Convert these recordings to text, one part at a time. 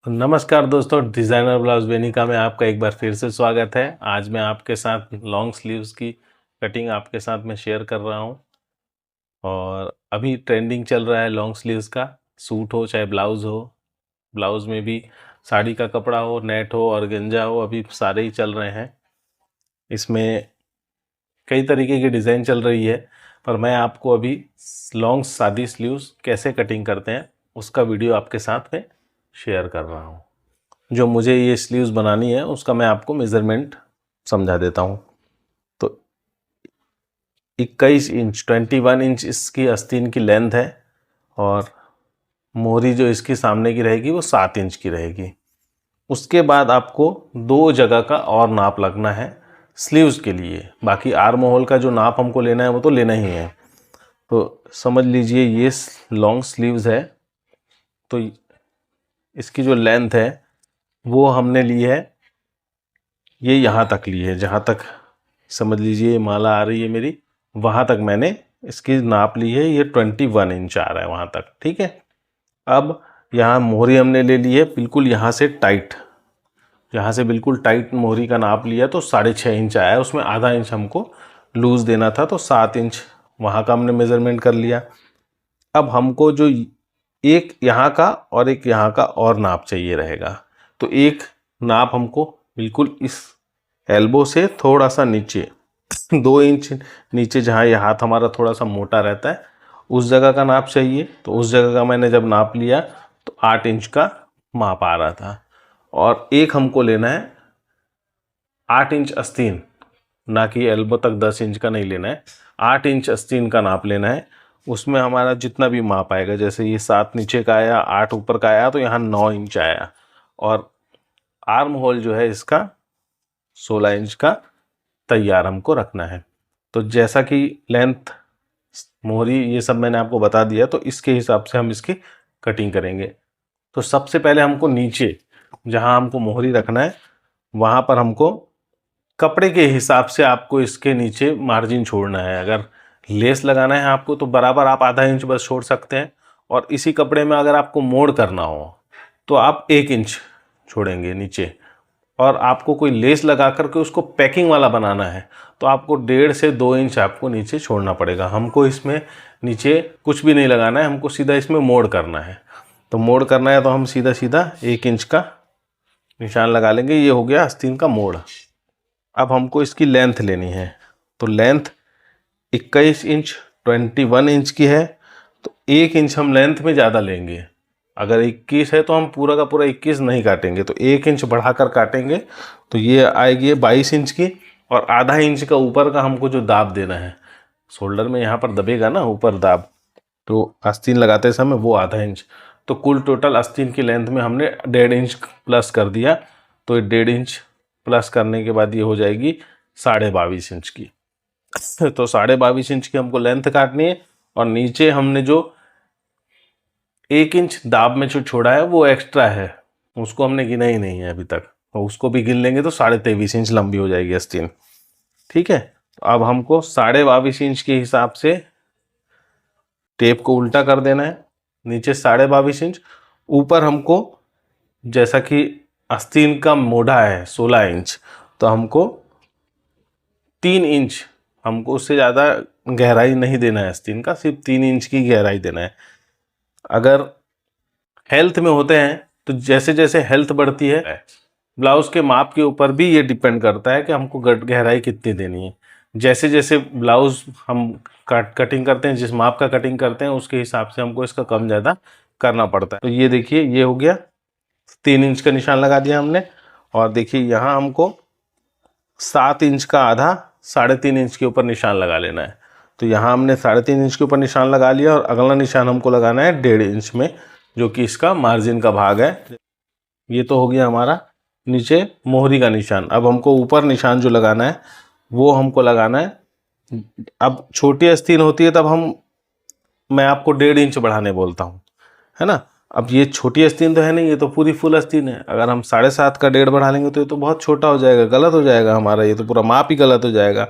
नमस्कार दोस्तों, designer blouse Benika में आपका एक बार फिर से स्वागत है। आज मैं आपके साथ लॉन्ग स्लीव्स की कटिंग आपके साथ में शेयर कर रहा हूं। और अभी ट्रेंडिंग चल रहा है लॉन्ग स्लीव्स का। सूट हो चाहे ब्लाउज हो, ब्लाउज में भी साड़ी का कपड़ा हो, नेट हो, ऑर्गेन्जा हो, अभी सारे ही चल रहे हैं। इसमें कई तरीके की डिज़ाइन चल रही है, पर मैं आपको अभी लॉन्ग सादी स्लीव्स कैसे कटिंग करते हैं उसका वीडियो आपके साथ में शेयर कर रहा हूँ। जो मुझे ये स्लीव्स बनानी है उसका मैं आपको मेज़रमेंट समझा देता हूँ। तो 21 इंच 21 इंच इसकी आस्तीन की लेंथ है, और मोहरी जो इसकी सामने की रहेगी वो 7 इंच की रहेगी। उसके बाद आपको दो जगह का और नाप लगना है स्लीव्स के लिए। बाकी आर्म होल का जो नाप हमको लेना है वो तो लेना ही है। तो समझ लीजिए ये लॉन्ग स्लीव्स है, तो इसकी जो लेंथ है वो हमने ली है, ये यहाँ तक ली है। जहाँ तक समझ लीजिए माला आ रही है मेरी, वहाँ तक मैंने इसकी नाप ली है। ये 21 इंच आ रहा है वहाँ तक, ठीक है। अब यहाँ मोहरी हमने ले ली है बिल्कुल यहाँ से टाइट, यहाँ से बिल्कुल टाइट मोहरी का नाप लिया तो 6.5 इंच आया है। उसमें आधा इंच हमको लूज़ देना था, तो 7 इंच वहाँ का हमने मेज़रमेंट कर लिया। अब हमको जो एक यहाँ का और एक यहाँ का और नाप चाहिए रहेगा, तो एक नाप हमको बिल्कुल इस एल्बो से थोड़ा सा नीचे 2 इंच नीचे, जहाँ ये हाथ हमारा थोड़ा सा मोटा रहता है, उस जगह का नाप चाहिए। तो उस जगह का मैंने जब नाप लिया तो 8 इंच का माप आ रहा था। और एक हमको लेना है 8 इंच आस्तीन, ना कि एल्बो तक 10 इंच का नहीं लेना है, 8 इंच आस्तीन का नाप लेना है। उसमें हमारा जितना भी माप आएगा, जैसे ये 7 नीचे का आया, 8 ऊपर का आया, तो यहाँ 9 इंच आया। और आर्म होल जो है इसका 16 इंच का तैयार हमको रखना है। तो जैसा कि लेंथ, मोहरी, ये सब मैंने आपको बता दिया, तो इसके हिसाब से हम इसकी कटिंग करेंगे। तो सबसे पहले हमको नीचे जहाँ हमको मोहरी रखना है वहाँ पर हमको कपड़े के हिसाब से आपको इसके नीचे मार्जिन छोड़ना है। अगर लेस लगाना है आपको तो बराबर आप आधा इंच बस छोड़ सकते हैं। और इसी कपड़े में अगर आपको मोड़ करना हो तो आप 1 इंच छोड़ेंगे नीचे। और आपको कोई लेस लगा करके उसको पैकिंग वाला बनाना है तो आपको 1.5 से 2 इंच आपको नीचे छोड़ना पड़ेगा। हमको इसमें नीचे कुछ भी नहीं लगाना है, हमको सीधा इसमें मोड़ करना है। तो मोड़ करना है तो हम सीधा सीधा 1 इंच का निशान लगा लेंगे। ये हो गया आस्तीन का मोड़। अब हमको इसकी लेंथ लेनी है, तो लेंथ 21 इंच 21 इंच की है, तो 1 इंच हम लेंथ में ज़्यादा लेंगे। अगर 21 है तो हम पूरा का पूरा 21 नहीं काटेंगे, तो 1 इंच बढ़ाकर काटेंगे। तो ये आएगी 22 इंच की, और आधा इंच का ऊपर का हमको जो दाब देना है, शोल्डर में यहाँ पर दबेगा ना ऊपर दाब, तो आस्तीन लगाते समय वो आधा इंच। तो कुल टोटल आस्तीन की लेंथ में हमने 1.5 इंच प्लस कर दिया। तो 1.5 इंच प्लस करने के बाद ये हो जाएगी 22.5 इंच की। तो 22.5 इंच की हमको लेंथ काटनी है। और नीचे हमने जो 1 इंच दाब में जो छोड़ा है वो एक्स्ट्रा है, उसको हमने गिना ही नहीं है अभी तक, तो उसको भी गिन लेंगे तो 23.5 इंच लंबी हो जाएगी आस्तीन, ठीक है। तो अब हमको 22.5 इंच के हिसाब से टेप को उल्टा कर देना है। नीचे 22.5 इंच, ऊपर हमको जैसा कि आस्तीन का मोढ़ा है 16 इंच, तो हमको 3 इंच, हमको उससे ज़्यादा गहराई नहीं देना है आस्तीन का, सिर्फ 3 इंच की गहराई देना है। अगर हेल्थ में होते हैं तो जैसे जैसे हेल्थ बढ़ती है, ब्लाउज के माप के ऊपर भी ये डिपेंड करता है कि हमको गहराई कितनी देनी है। जैसे जैसे ब्लाउज हम कटिंग करते हैं, जिस माप का कटिंग करते हैं उसके हिसाब से हमको इसका कम ज़्यादा करना पड़ता है। तो ये देखिए, ये हो गया 3 इंच का निशान लगा दिया हमने। और देखिए यहाँ हमको 7 इंच का आधा 3.5 इंच के ऊपर निशान लगा लेना है। तो यहाँ हमने 3.5 इंच के ऊपर निशान लगा लिया, और अगला निशान हमको लगाना है 1.5 इंच में, जो कि इसका मार्जिन का भाग है। ये तो हो गया हमारा नीचे मोहरी का निशान। अब हमको ऊपर निशान जो लगाना है वो हमको लगाना है। अब छोटी आस्तीन होती है तब मैं आपको 1.5 इंच बढ़ाने बोलता हूँ, है ना। अब ये छोटी आस्तीन तो है नहीं, ये तो पूरी फुल आस्तीन है। अगर हम 7.5 का 1.5 बढ़ा लेंगे तो ये तो बहुत छोटा हो जाएगा, गलत हो जाएगा हमारा, ये तो पूरा माप ही गलत हो जाएगा।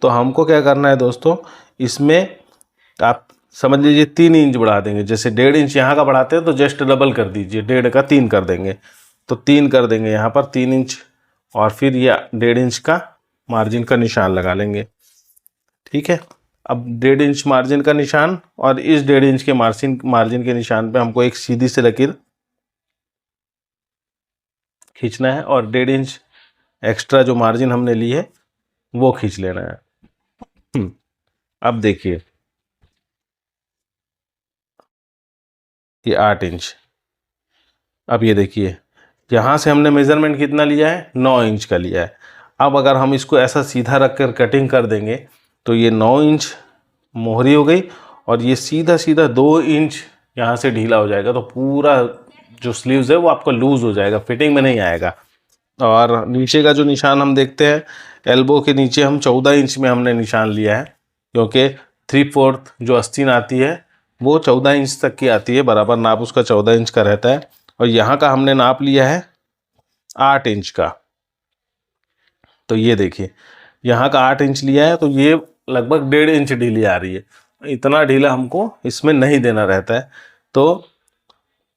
तो हमको क्या करना है दोस्तों, इसमें आप समझ लीजिए 3 इंच बढ़ा देंगे। जैसे 1.5 इंच यहाँ का बढ़ाते हैं तो जस्ट डबल कर दीजिए, 1.5 का 3 कर देंगे, तो 3 कर देंगे यहाँ पर 3 इंच, और फिर ये 1.5 इंच का मार्जिन का निशान लगा लेंगे। ठीक है, अब 1.5 इंच मार्जिन का निशान और इस 1.5 इंच के मार्जिन के निशान पे हमको एक सीधी से लकीर खींचना है, और 1.5 इंच एक्स्ट्रा जो मार्जिन हमने ली है वो खींच लेना है। अब देखिए ये 8 इंच। अब ये देखिए यहाँ से हमने मेज़रमेंट कितना लिया है, 9 इंच का लिया है। अब अगर हम इसको ऐसा सीधा रख कर कटिंग कर देंगे तो ये 9 इंच मोहरी हो गई, और ये सीधा सीधा 2 इंच यहाँ से ढीला हो जाएगा, तो पूरा जो स्लीव्स है वो आपका लूज़ हो जाएगा, फिटिंग में नहीं आएगा। और नीचे का जो निशान हम देखते हैं, एल्बो के नीचे हम 14 इंच में हमने निशान लिया है, क्योंकि 3/4 जो आस्तीन आती है वो 14 इंच तक की आती है, बराबर नाप उसका 14 इंच का रहता है। और यहाँ का हमने नाप लिया है 8 इंच का। तो ये देखिए यहाँ का 8 इंच लिया है, तो ये लगभग 1.5 इंच ढीली आ रही है। इतना ढीला हमको इसमें नहीं देना रहता है, तो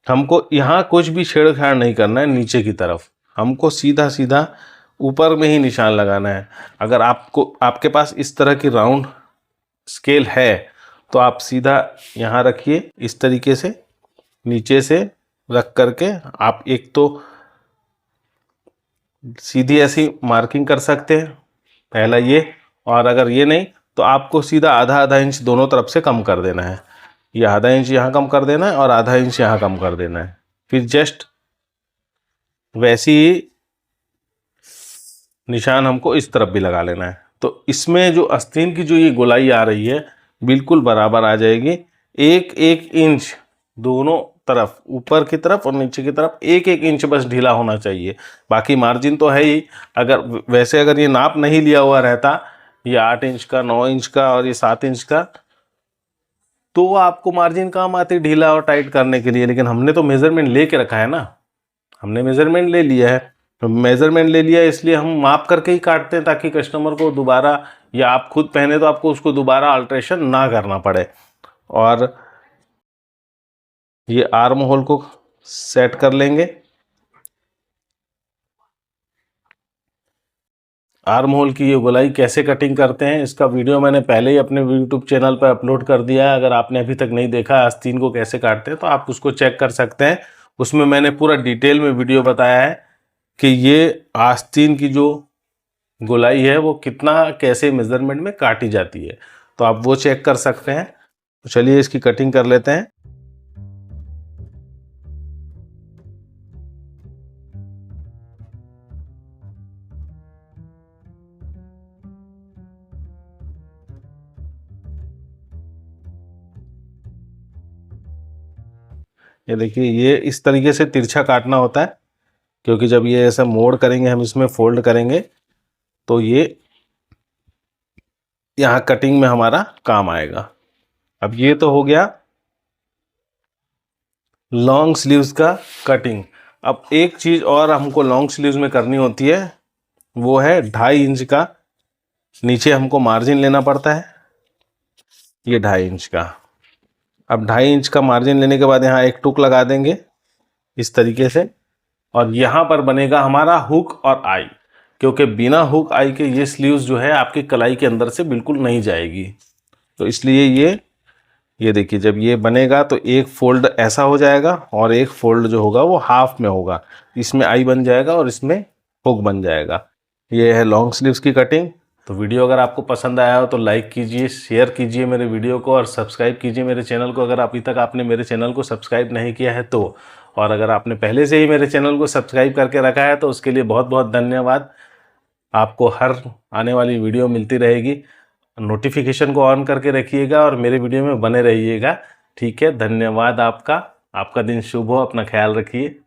हमको यहाँ कुछ भी छेड़छाड़ नहीं करना है। नीचे की तरफ हमको सीधा सीधा ऊपर में ही निशान लगाना है। अगर आपके पास इस तरह की राउंड स्केल है तो आप सीधा यहाँ रखिए, इस तरीके से नीचे से रख करके आप एक तो सीधी ऐसी मार्किंग कर सकते हैं, पहला ये, और अगर ये नहीं तो आपको सीधा आधा आधा इंच दोनों तरफ से कम कर देना है। ये आधा इंच यहाँ कम कर देना है और आधा इंच यहाँ कम कर देना है। फिर जस्ट वैसी ही निशान हमको इस तरफ भी लगा लेना है। तो इसमें जो आस्तीन की जो ये गोलाई आ रही है बिल्कुल बराबर आ जाएगी। 1-1 इंच दोनों तरफ, ऊपर की तरफ और नीचे की तरफ 1-1 इंच बस ढीला होना चाहिए। बाकी मार्जिन तो है ही। अगर ये नाप नहीं लिया हुआ रहता, ये 8 इंच का, 9 इंच का और ये 7 इंच का, तो आपको मार्जिन काम आती ढीला और टाइट करने के लिए। लेकिन हमने तो मेजरमेंट लेके रखा है ना, हमने मेजरमेंट ले लिया है। तो मेजरमेंट ले लिया इसलिए हम माप करके ही काटते हैं, ताकि कस्टमर को दोबारा, या आप खुद पहने तो आपको उसको दोबारा अल्ट्रेशन ना करना पड़े। और ये आर्म होल को सेट कर लेंगे। आर्म होल की ये गोलाई कैसे कटिंग करते हैं इसका वीडियो मैंने पहले ही अपने यूट्यूब चैनल पर अपलोड कर दिया है। अगर आपने अभी तक नहीं देखा आस्तीन को कैसे काटते हैं तो आप उसको चेक कर सकते हैं। उसमें मैंने पूरा डिटेल में वीडियो बताया है कि ये आस्तीन की जो गोलाई है वो कितना कैसे मेजरमेंट में काटी जाती है, तो आप वो चेक कर सकते हैं। तो चलिए इसकी कटिंग कर लेते हैं। ये देखिए ये इस तरीके से तिरछा काटना होता है, क्योंकि जब ये ऐसा मोड़ करेंगे, हम इसमें फोल्ड करेंगे तो ये यहाँ कटिंग में हमारा काम आएगा। अब ये तो हो गया लॉन्ग स्लीव्स का कटिंग। अब एक चीज़ और हमको लॉन्ग स्लीव्स में करनी होती है, वो है 2.5 इंच का नीचे हमको मार्जिन लेना पड़ता है, ये 2.5 इंच का। अब 2.5 इंच का मार्जिन लेने के बाद यहाँ एक टुक लगा देंगे इस तरीके से, और यहाँ पर बनेगा हमारा हुक और आई, क्योंकि बिना हुक आई के ये स्लीव्स जो है आपकी कलाई के अंदर से बिल्कुल नहीं जाएगी। तो इसलिए ये देखिए जब ये बनेगा तो एक फोल्ड ऐसा हो जाएगा और एक फोल्ड जो होगा वो हाफ में होगा, इसमें आई बन जाएगा और इसमें हुक बन जाएगा। ये है लॉन्ग स्लीव्स की कटिंग। तो वीडियो अगर आपको पसंद आया हो तो लाइक कीजिए, शेयर कीजिए मेरे वीडियो को, और सब्सक्राइब कीजिए मेरे चैनल को अगर अभी तक आपने मेरे चैनल को सब्सक्राइब नहीं किया है तो। और अगर आपने पहले से ही मेरे चैनल को सब्सक्राइब करके रखा है तो उसके लिए बहुत बहुत धन्यवाद। आपको हर आने वाली वीडियो मिलती रहेगी। नोटिफिकेशन को ऑन करके रखिएगा और मेरे वीडियो में बने रहिएगा। ठीक है, धन्यवाद आपका। आपका दिन शुभ हो, अपना ख्याल रखिए।